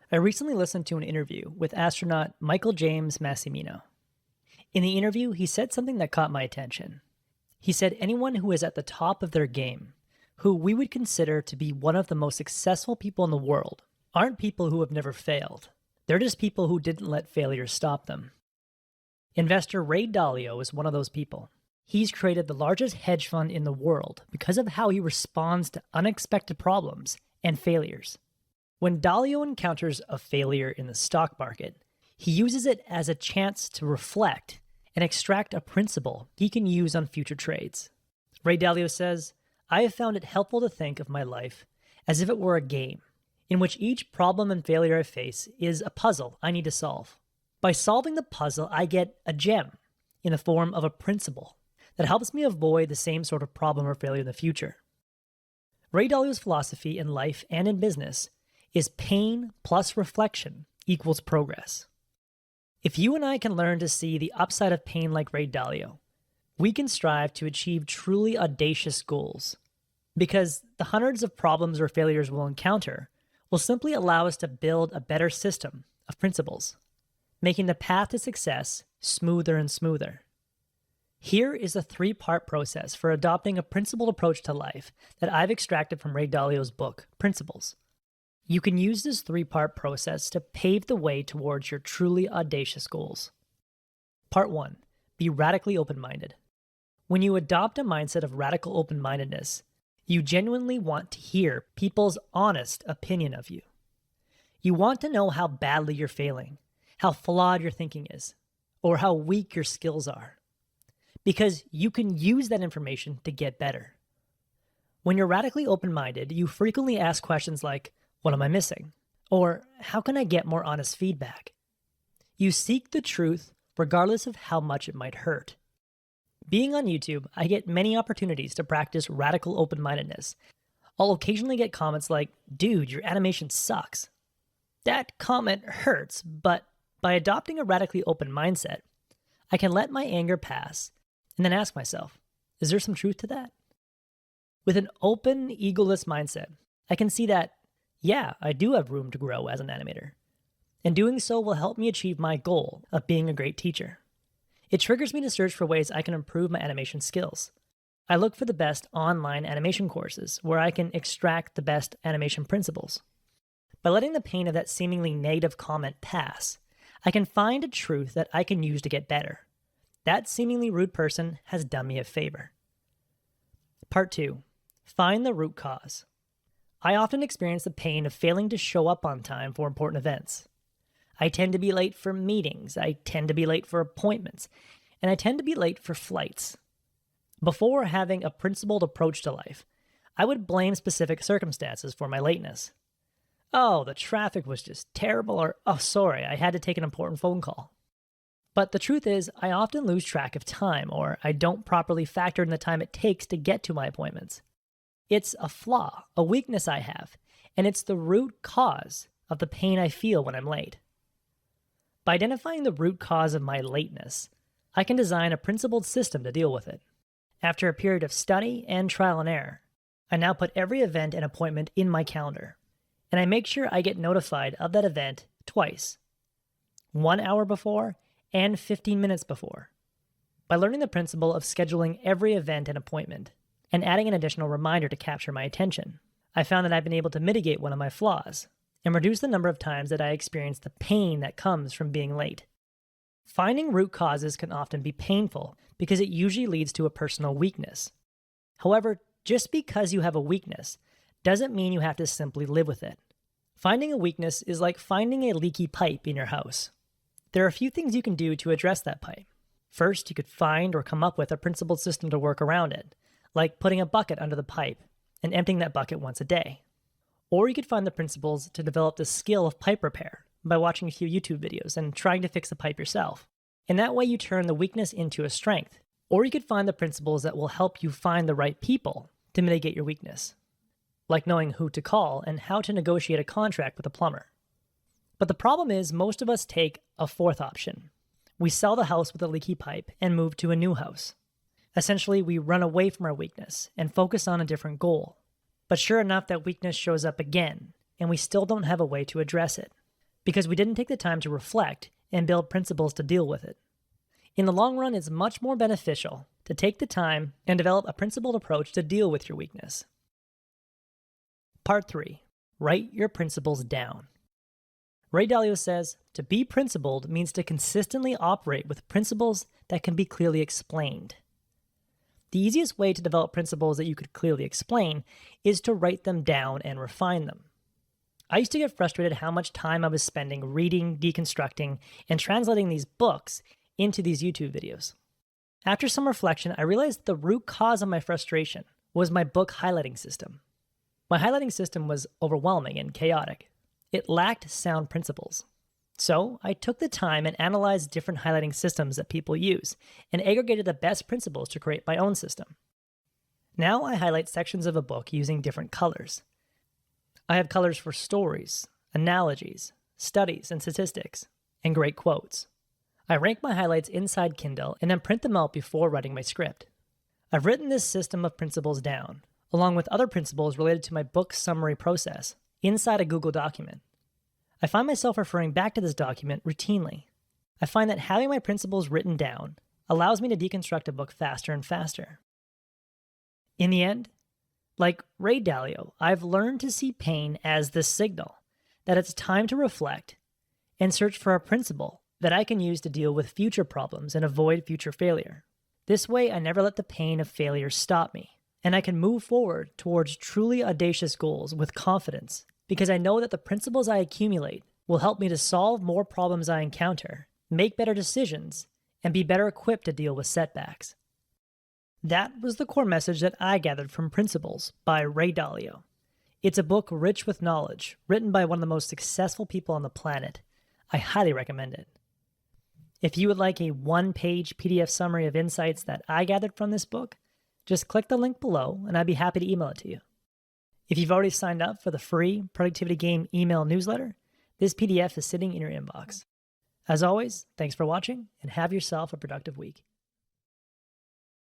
I recently listened to an interview with astronaut Michael James Massimino. In the interview, he said something that caught my attention. He said anyone who is at the top of their game, who we would consider to be one of the most successful people in the world, aren't people who have never failed. They're just people who didn't let failure stop them. Investor Ray Dalio is one of those people. He's created the largest hedge fund in the world because of how he responds to unexpected problems and failures. When Dalio encounters a failure in the stock market, he uses it as a chance to reflect and extract a principle he can use on future trades. Ray Dalio says, "I have found it helpful to think of my life as if it were a game, in which each problem and failure I face is a puzzle I need to solve. By solving the puzzle, I get a gem in the form of a principle that helps me avoid the same sort of problem or failure in the future." Ray Dalio's philosophy in life and in business is pain plus reflection equals progress. If you and I can learn to see the upside of pain like Ray Dalio, we can strive to achieve truly audacious goals. Because the hundreds of problems or failures we'll encounter will simply allow us to build a better system of principles, making the path to success smoother and smoother. Here is a 3-part process for adopting a principled approach to life that I've extracted from Ray Dalio's book, Principles. You can use this 3-part process to pave the way towards your truly audacious goals. Part 1. Be radically open-minded. When you adopt a mindset of radical open-mindedness, you genuinely want to hear people's honest opinion of you. You want to know how badly you're failing, how flawed your thinking is, or how weak your skills are. Because you can use that information to get better. When you're radically open-minded, you frequently ask questions like, "What am I missing?" Or, "How can I get more honest feedback?" You seek the truth regardless of how much it might hurt. Being on YouTube, I get many opportunities to practice radical open-mindedness. I'll occasionally get comments like, "Dude, your animation sucks." That comment hurts, but by adopting a radically open mindset, I can let my anger pass and then ask myself, is there some truth to that? With an open, egoless mindset, I can see that, yeah, I do have room to grow as an animator. And doing so will help me achieve my goal of being a great teacher. It triggers me to search for ways I can improve my animation skills. I look for the best online animation courses where I can extract the best animation principles. By letting the pain of that seemingly negative comment pass, I can find a truth that I can use to get better. That seemingly rude person has done me a favor. Part 2. Find the root cause. I often experience the pain of failing to show up on time for important events. I tend to be late for meetings, I tend to be late for appointments, and I tend to be late for flights. Before having a principled approach to life, I would blame specific circumstances for my lateness. "Oh, the traffic was just terrible," or "Oh, sorry, I had to take an important phone call." But the truth is, I often lose track of time, or I don't properly factor in the time it takes to get to my appointments. It's a flaw, a weakness I have, and it's the root cause of the pain I feel when I'm late. By identifying the root cause of my lateness, I can design a principled system to deal with it. After a period of study and trial and error, I now put every event and appointment in my calendar, and I make sure I get notified of that event twice. 1 hour before and 15 minutes before. By learning the principle of scheduling every event and appointment, and adding an additional reminder to capture my attention, I found that I've been able to mitigate one of my flaws, and reduce the number of times that I experience the pain that comes from being late. Finding root causes can often be painful because it usually leads to a personal weakness. However, just because you have a weakness doesn't mean you have to simply live with it. Finding a weakness is like finding a leaky pipe in your house. There are a few things you can do to address that pipe. First, you could find or come up with a principled system to work around it, like putting a bucket under the pipe and emptying that bucket once a day. Or you could find the principles to develop the skill of pipe repair by watching a few YouTube videos and trying to fix the pipe yourself. And that way you turn the weakness into a strength. Or you could find the principles that will help you find the right people to mitigate your weakness, like knowing who to call and how to negotiate a contract with a plumber. But the problem is most of us take a fourth option. We sell the house with a leaky pipe and move to a new house. Essentially, we run away from our weakness and focus on a different goal. But sure enough, that weakness shows up again, and we still don't have a way to address it. because we didn't take the time to reflect and build principles to deal with it. In the long run, it's much more beneficial to take the time and develop a principled approach to deal with your weakness. Part 3. Write your principles down. Ray Dalio says, to be principled means to consistently operate with principles that can be clearly explained. The easiest way to develop principles that you could clearly explain is to write them down and refine them. I used to get frustrated how much time I was spending reading, deconstructing, and translating these books into these YouTube videos. After some reflection, I realized the root cause of my frustration was my book highlighting system. My highlighting system was overwhelming and chaotic. It lacked sound principles. So I took the time and analyzed different highlighting systems that people use and aggregated the best principles to create my own system. Now I highlight sections of a book using different colors. I have colors for stories, analogies, studies and statistics, and great quotes. I rank my highlights inside Kindle and then print them out before writing my script. I've written this system of principles down, along with other principles related to my book summary process, inside a Google document. I find myself referring back to this document routinely. I find that having my principles written down allows me to deconstruct a book faster and faster. In the end, like Ray Dalio, I've learned to see pain as the signal that it's time to reflect and search for a principle that I can use to deal with future problems and avoid future failure. This way, I never let the pain of failure stop me, and I can move forward towards truly audacious goals with confidence because I know that the principles I accumulate will help me to solve more problems I encounter, make better decisions, and be better equipped to deal with setbacks. That was the core message that I gathered from Principles by Ray Dalio. It's a book rich with knowledge, written by one of the most successful people on the planet. I highly recommend it. If you would like a one-page PDF summary of insights that I gathered from this book, just click the link below and I'd be happy to email it to you. If you've already signed up for the free Productivity Game email newsletter, this PDF is sitting in your inbox. As always, thanks for watching and have yourself a productive week.